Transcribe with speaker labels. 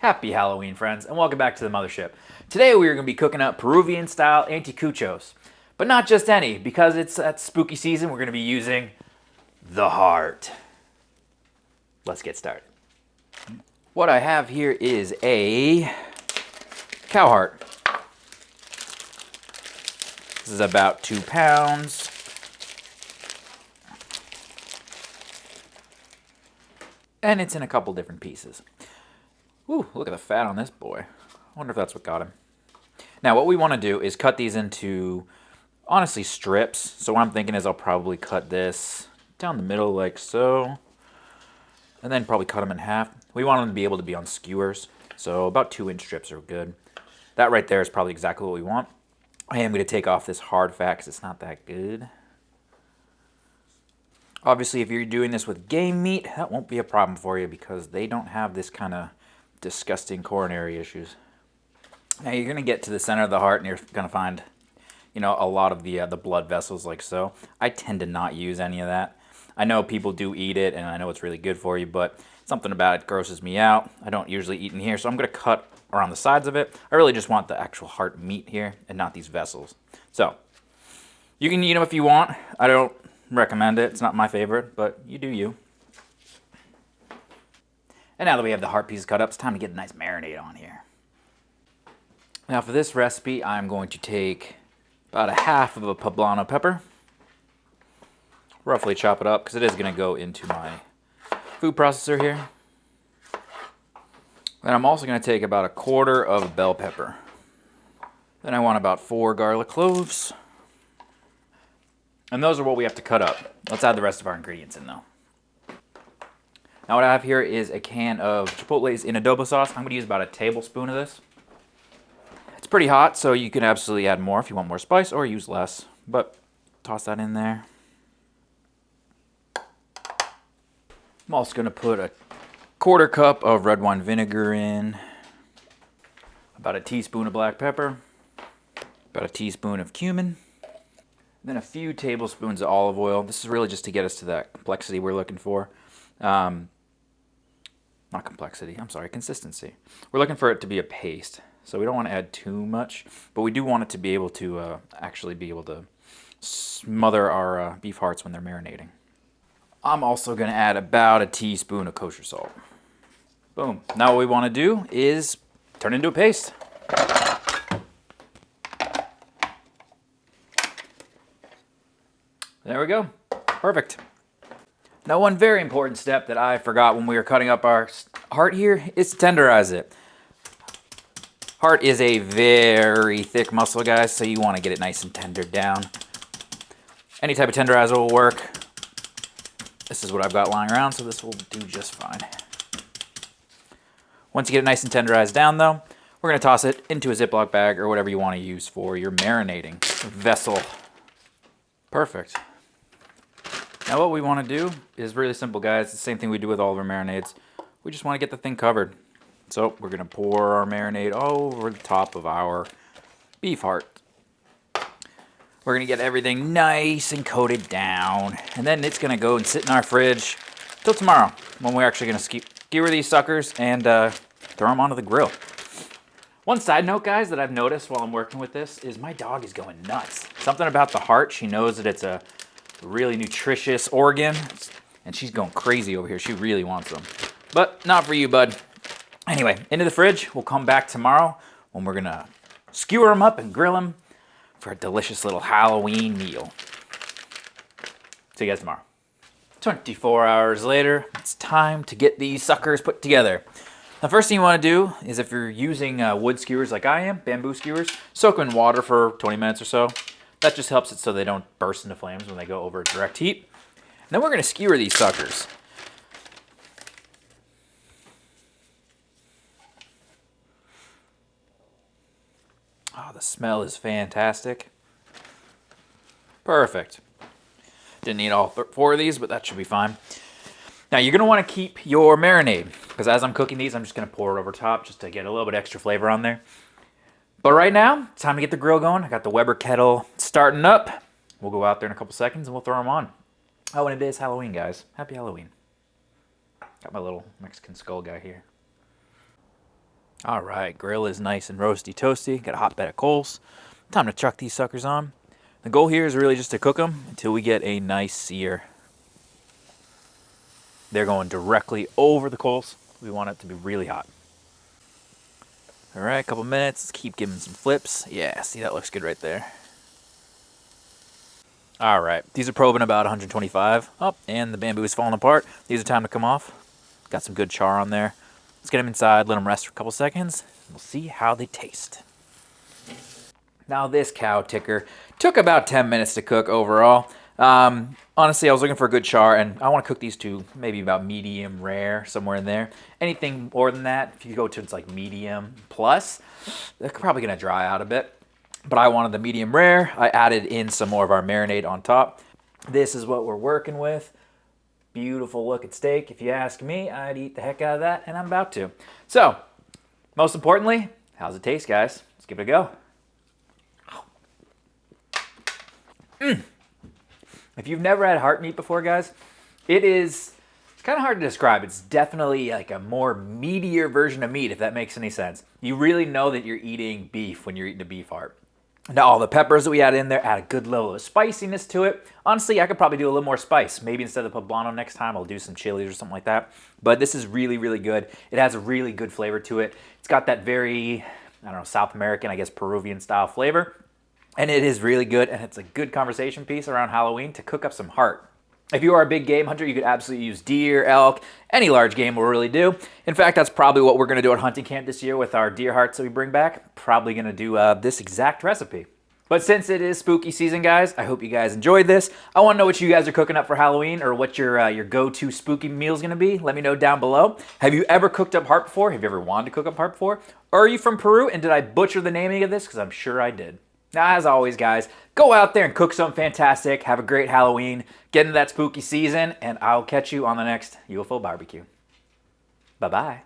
Speaker 1: Happy Halloween, friends, and welcome back to the Mothership. Today we are going to be cooking up Peruvian style anticuchos. But not just any, because it's that spooky season, we're going to be using the heart. Let's get started. What I have here is a cow heart. This is about 2 pounds. And it's in a couple different pieces. Ooh, look at the fat on this boy. I wonder if that's what got him. Now, what we want to do is cut these into, honestly, strips. So what I'm thinking is I'll probably cut this down the middle like so. And then probably cut them in half. We want them to be able to be on skewers. So about 2-inch strips are good. That right there is probably exactly what we want. I am going to take off this hard fat because it's not that good. Obviously, if you're doing this with game meat, that won't be a problem for you because they don't have this kind of disgusting coronary issues. Now you're going to get to the center of the heart and you're going to find, a lot of the blood vessels like so. I tend to not use any of that. I know people do eat it and I know it's really good for you, but something about it grosses me out. I don't usually eat in here, so I'm going to cut around the sides of it. I really just want the actual heart meat here and not these vessels. So you can eat them if you want. I don't recommend it. It's not my favorite, but you do you. And now that we have the heart pieces cut up, it's time to get a nice marinade on here. Now for this recipe, I'm going to take about a half of a Poblano pepper. Roughly chop it up because it is going to go into my food processor here. Then I'm also going to take about a quarter of bell pepper. Then I want about 4 garlic cloves. And those are what we have to cut up. Let's add the rest of our ingredients in though. Now what I have here is a can of Chipotle's in adobo sauce. I'm going to use about a tablespoon of this. It's pretty hot, so you can absolutely add more if you want more spice or use less. But toss that in there. I'm also going to put a quarter cup of red wine vinegar in. About a teaspoon of black pepper. About a teaspoon of cumin. Then a few tablespoons of olive oil. This is really just to get us to that complexity we're looking for. Not complexity, I'm sorry, consistency. We're looking for it to be a paste, so we don't want to add too much, but we do want it to be able to actually be able to smother our beef hearts when they're marinating. I'm also going to add about a teaspoon of kosher salt. Boom. Now what we want to do is turn it into a paste. There we go. Perfect. Now one very important step that I forgot when we were cutting up our heart here is to tenderize it. Heart is a very thick muscle, guys, so you want to get it nice and tender down. Any type of tenderizer will work. This is what I've got lying around, so this will do just fine. Once you get it nice and tenderized down though, we're going to toss it into a Ziploc bag or whatever you want to use for your marinating vessel. Perfect. Now what we want to do is really simple, guys. It's the same thing we do with all of our marinades. We just want to get the thing covered. So we're going to pour our marinade over the top of our beef heart. We're going to get everything nice and coated down. And then it's going to go and sit in our fridge till tomorrow when we're actually going to skewer these suckers and throw them onto the grill. One side note, guys, that I've noticed while I'm working with this is my dog is going nuts. Something about the heart. She knows that it's a really nutritious organ, and she's going crazy over here. She really wants them, but not for you, bud. Anyway, into the fridge. We'll come back tomorrow when we're gonna skewer them up and grill them for a delicious little Halloween meal. See you guys tomorrow. 24 hours later, it's time to get these suckers put together. The first thing you want to do is, if you're using wood skewers like I am, bamboo skewers, soak them in water for 20 minutes or so. That just helps it so they don't burst into flames when they go over direct heat. And then we're going to skewer these suckers. Oh, the smell is fantastic. Perfect. Didn't need all 4 of these, but that should be fine. Now you're going to want to keep your marinade, because as I'm cooking these, I'm just going to pour it over top just to get a little bit extra flavor on there. But right now, it's time to get the grill going. I got the Weber kettle starting up. We'll go out there in a couple seconds and we'll throw them on. Oh, and it is Halloween, guys. Happy Halloween. Got my little Mexican skull guy here. All right, grill is nice and roasty toasty. Got a hot bed of coals. Time to chuck these suckers on. The goal here is really just to cook them until we get a nice sear. They're going directly over the coals. We want it to be really hot. All right, a couple minutes. Let's keep giving some flips. Yeah, see, that looks good right there. All right, these are probing about 125. Oh, and the bamboo is falling apart. These are time to come off. Got some good char on there. Let's get them inside, let them rest for a couple seconds. We'll see how they taste. Now this cow ticker took about 10 minutes to cook overall. Honestly, I was looking for a good char, and I want to cook these to maybe about medium rare, somewhere in there. Anything more than that, if you go to it's like medium plus, they're probably going to dry out a bit. But I wanted the medium rare. I added in some more of our marinade on top. This is what we're working with. Beautiful looking steak. If you ask me, I'd eat the heck out of that, and I'm about to. So, most importantly, how's it taste, guys? Let's give it a go. If you've never had heart meat before, guys, it's kind of hard to describe. It's definitely like a more meatier version of meat, if that makes any sense. You really know that you're eating beef when you're eating a beef heart. Now, all the peppers that we add in there add a good level of spiciness to it. Honestly, I could probably do a little more spice. Maybe instead of poblano next time, I'll do some chilies or something like that. But this is really, really good. It has a really good flavor to it. It's got that very, I don't know, South American, I guess Peruvian style flavor. And it is really good, and it's a good conversation piece around Halloween to cook up some heart. If you are a big game hunter, you could absolutely use deer, elk, any large game will really do. In fact, that's probably what we're going to do at hunting camp this year with our deer hearts that we bring back. Probably going to do this exact recipe. But since it is spooky season, guys, I hope you guys enjoyed this. I want to know what you guys are cooking up for Halloween, or what your go-to spooky meal is going to be. Let me know down below. Have you ever cooked up heart before? Have you ever wanted to cook up heart before? Or are you from Peru, and did I butcher the naming of this? Because I'm sure I did. Now, as always, guys, go out there and cook something fantastic. Have a great Halloween. Get into that spooky season, and I'll catch you on the next UFO barbecue. Bye-bye.